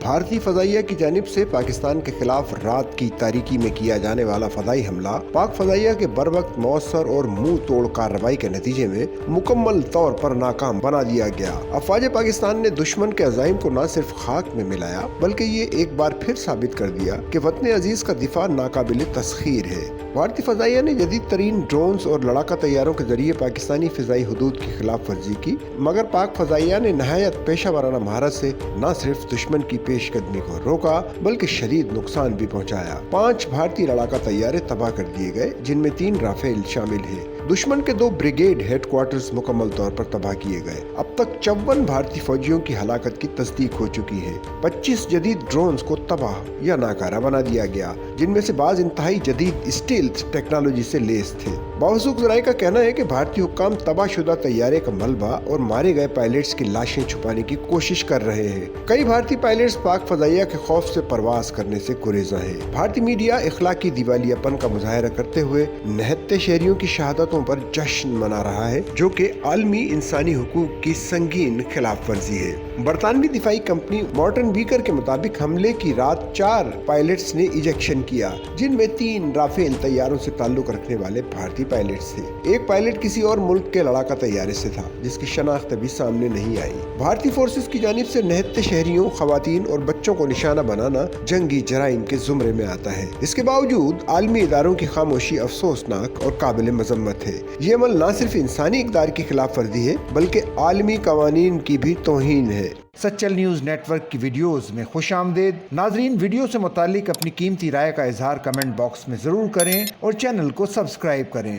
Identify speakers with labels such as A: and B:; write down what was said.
A: بھارتی فضائیہ کی جانب سے پاکستان کے خلاف رات کی تاریکی میں کیا جانے والا فضائی حملہ پاک فضائیہ کے بر وقت مؤثر اور منہ توڑ کارروائی کے نتیجے میں مکمل طور پر ناکام بنا دیا گیا۔ افواج پاکستان نے دشمن کے عزائم کو نہ صرف خاک میں ملایا بلکہ یہ ایک بار پھر ثابت کر دیا کہ وطن عزیز کا دفاع ناقابل تسخیر ہے۔ بھارتی فضائیہ نے جدید ترین ڈرونز اور لڑاکا طیاروں کے ذریعے پاکستانی فضائی حدود کی خلاف ورزی کی، مگر پاک فضائیہ نے نہایت پیشہ ورانہ مہارت سے نہ صرف دشمن کی پیش قدمی کو روکا بلکہ شدید نقصان بھی پہنچایا۔ 5 بھارتی لڑاکا طیارے تباہ کر دیے گئے، جن میں 3 رافیل شامل ہیں۔ دشمن کے 2 بریگیڈ ہیڈ کوارٹرز مکمل طور پر تباہ کیے گئے۔ اب تک 54 بھارتی فوجیوں کی ہلاکت کی تصدیق ہو چکی ہے۔ 25 جدید ڈرونز کو تباہ یا ناکارہ بنا دیا گیا، جن میں سے بعض انتہائی جدید اسٹیلتھ ٹیکنالوجی سے لیس تھے۔ باوثوق ذرائع کا کہنا ہے کہ بھارتی حکام تباہ شدہ طیارے کا ملبہ اور مارے گئے پائلٹس کی لاشیں چھپانے کی کوشش کر رہے ہیں۔ کئی بھارتی پائلٹس پاک فضائیہ کے خوف سے پرواز کرنے سے گریزاں ہیں۔ بھارتی میڈیا اخلاقی دیوالیہ پن کا مظاہرہ کرتے ہوئے نہتے شہریوں کی شہادتوں پر جشن منا رہا ہے، جو کہ عالمی انسانی حقوق کی سنگین خلاف ورزی ہے۔ برطانوی دفاعی کمپنی مورٹن بیکر کے مطابق حملے کی رات 4 پائلٹس نے ایجیکشن کیا، جن میں 3 رافیل طیاروں سے تعلق رکھنے والے بھارتی پائلٹس تھے۔ ایک پائلٹ کسی اور ملک کے لڑاکا طیارے سے تھا، جس کی شناخت ابھی سامنے نہیں آئی۔ بھارتی فورسز کی جانب سے نہتے شہریوں، خواتین اور بچوں کو نشانہ بنانا جنگی جرائم کے زمرے میں آتا ہے۔ اس کے باوجود عالمی اداروں کی خاموشی افسوسناک اور قابل مذمت ہے۔ یہ عمل نہ صرف انسانی اقدار کی خلاف ورزی ہے بلکہ عالمی قوانین کی بھی توہین ہے۔
B: سچل نیوز نیٹ ورک کی ویڈیوز میں خوش آمدید۔ ناظرین، ویڈیو سے متعلق اپنی قیمتی رائے کا اظہار کمنٹ باکس میں ضرور کریں اور چینل کو سبسکرائب کریں۔